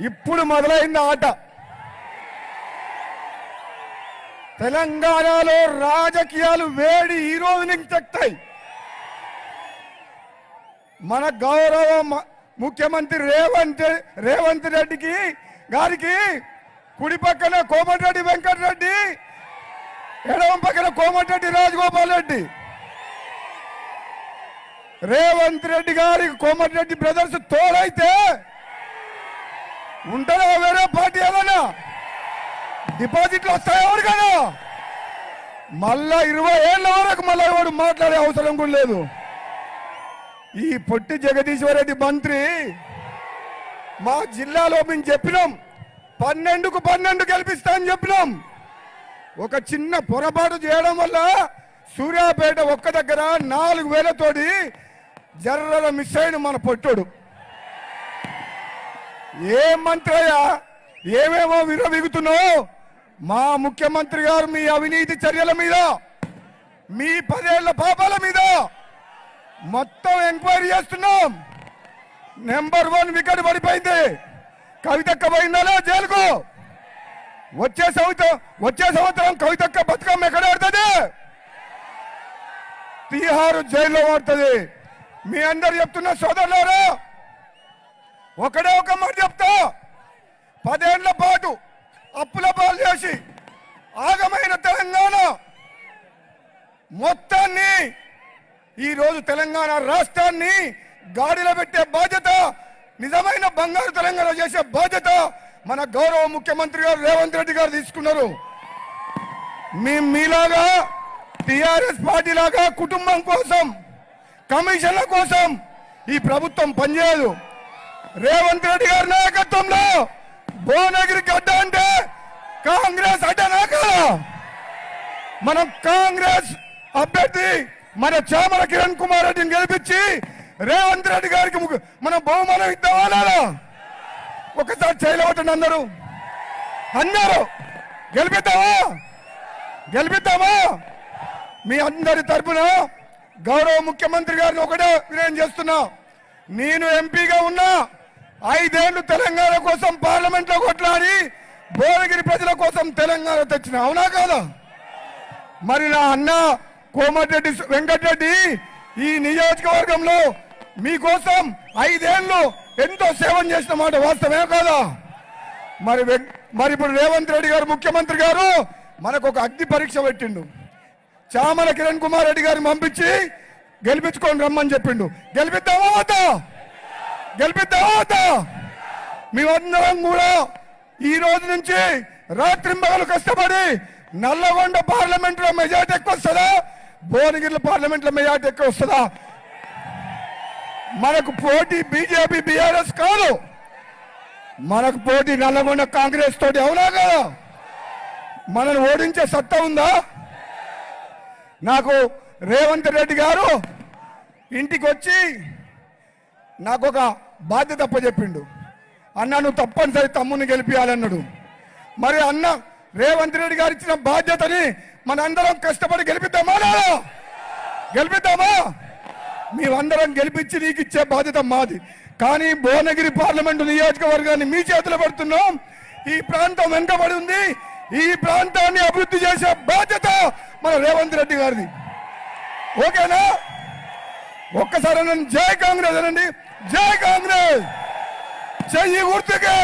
ఇప్పుడు మొదలైంది ఆట. తెలంగాణలో రాజకీయాలు వేడి ఈ రోజు నుంచి ఎక్కుతాయి. మన గౌరవ ముఖ్యమంత్రి రేవంత్ రెడ్డి గారికి కుడి పక్కన కోమటిరెడ్డి వెంకటరెడ్డి, ఎడమ పక్కన కోమటిరెడ్డి రాజగోపాల్ రెడ్డి. రేవంత్ రెడ్డి గారి కోమటిరెడ్డి బ్రదర్స్ తోడైతే ఉంటారా వేరే పార్టీ? ఏదన్నా డిపాజిట్లు వస్తాయి ఎవరికైనా? మళ్ళా 20 ఏళ్ళ వరకు మళ్ళా ఎవరు మాట్లాడే అవసరం కూడా లేదు. ఈ పొట్టి జగదీశ్వర్ రెడ్డి మంత్రి మా జిల్లాలో మేము చెప్పినాం 12కు 12 గెలిపిస్తా అని చెప్పినాం. ఒక చిన్న పొరపాటు చేయడం వల్ల సూర్యాపేట ఒక్క దగ్గర 4000 తోటి జర్రల మిస్ అయిన మన పొట్టుడు. ఏ మంత్రి అయ్యా, ఏమేమో విరవిగుతున్నావు? మా ముఖ్యమంత్రి గారు మీ అవినీతి చర్యల మీద, మీ 10 ఏళ్ల పాపాల మీద మొత్తం ఎంక్వైరీ చేస్తున్నాం. నెంబర్ 1 వికెట్ పడిపోయింది. కవితక్క పోయిందా జైలుకు? వచ్చే సంవత్సరం కవితక్క బతుకమ్మ ఎక్కడ ఆడుతుంది? తిహారు జైల్లో ఆడుతుంది. మీ అందరు చెప్తున్న సోదరులారా, ఒకడే ఒక మాట చెప్తా. 10 ఏళ్ల పాటు అప్పుల పాలు చేసి ఆగమైన తెలంగాణ మొత్తాన్ని ఈరోజు తెలంగాణ రాష్ట్రాన్ని గాడిలో పెట్టే బాధ్యత, నిజమైన బంగారు తెలంగాణ చేసే బాధ్యత మన గౌరవ ముఖ్యమంత్రి గారు రేవంత్ రెడ్డి గారు తీసుకున్నారు. మీలాగా టిఆర్ఎస్ పార్టీ లాగా కుటుంబం కోసం, కమిషన్ల కోసం ఈ ప్రభుత్వం పనిచేయదు. రేవంత్ రెడ్డి గారి నాయకత్వంలో భువనగిరి గడ్డ అంటే కాంగ్రెస్ అడ్డనా కదా? మనం కాంగ్రెస్ అభ్యర్థి మన చామల కిరణ్ కుమార్ రెడ్డిని గెలిపించి రేవంత్ రెడ్డి గారికి మనం బహుమానం ఇద్దామా? ఒకసారి చేయలేవటండి అందరూ గెలిపిద్దామా? మీ అందరి తరపున గౌరవ ముఖ్యమంత్రి గారిని ఒకటే వినయం చేస్తున్నా. నేను ఎంపీగా ఉన్నా 5 ఏళ్లు తెలంగాణ కోసం పార్లమెంట్ లో కొట్లాడి భువనగిరి ప్రజల కోసం తెలంగాణ తెచ్చిన, అవునా కాదా? మరి నా అన్న కోమటిరెడ్డి వెంకటరెడ్డి ఈ నియోజకవర్గంలో మీకోసం 5 ఏళ్లు ఎంతో సేవం చేసిన మాట వాస్తవమే కాదా? మరి ఇప్పుడు రేవంత్ రెడ్డి గారు ముఖ్యమంత్రి గారు మనకు ఒక అగ్ని పరీక్ష పెట్టిండు. చామల కిరణ్ కుమార్ రెడ్డి గారిని పంపించి గెలిపించుకొని రమ్మని చెప్పిండు. గెలిపిద్దామా వద్దా? మేమందరం కూడా ఈ రోజు నుంచి రాత్రింబగలు కష్టపడి నల్లగొండ పార్లమెంట్ లో మెజార్టీ ఎక్కువ వస్తుందా, భువనగిరి పార్లమెంట్ లో మెజార్టీ ఎక్కువ వస్తుందా? మనకు పోటీ బీజేపీ బీఆర్ఎస్ కాదు, మనకు పోటీ నల్లగొండ కాంగ్రెస్ తోటి, అవునా కదా? మనల్ని ఓడించే సత్తా ఉందా? నాకు రేవంత్ రెడ్డి గారు ఇంటికి వచ్చి నాకు ఒక బాధ్యత అప్పచెప్పిండు. అన్న నువ్వు తప్పనిసరి తమ్ముని గెలిపించాలన్నాడు. మరి అన్న రేవంత్ రెడ్డి గారు ఇచ్చిన బాధ్యతని మనందరం కష్టపడి గెలిపిద్దామా? మేమందరం గెలిపించి నీకు ఇచ్చే బాధ్యత మాది. కానీ భువనగిరి పార్లమెంటు నియోజకవర్గాన్ని మీ చేతిలో పెడుతున్నాం. ఈ ప్రాంతం వెనుకబడి ఉంది. ఈ ప్రాంతాన్ని అభివృద్ధి చేసే బాధ్యత మన రేవంత్ రెడ్డి గారిది. ఓకేనా? ఒక్కసారి నన్ను జై కాంగ్రెస్ అనండి. జై కాంగ్రెస్. చెయ్యి గుర్తుకే.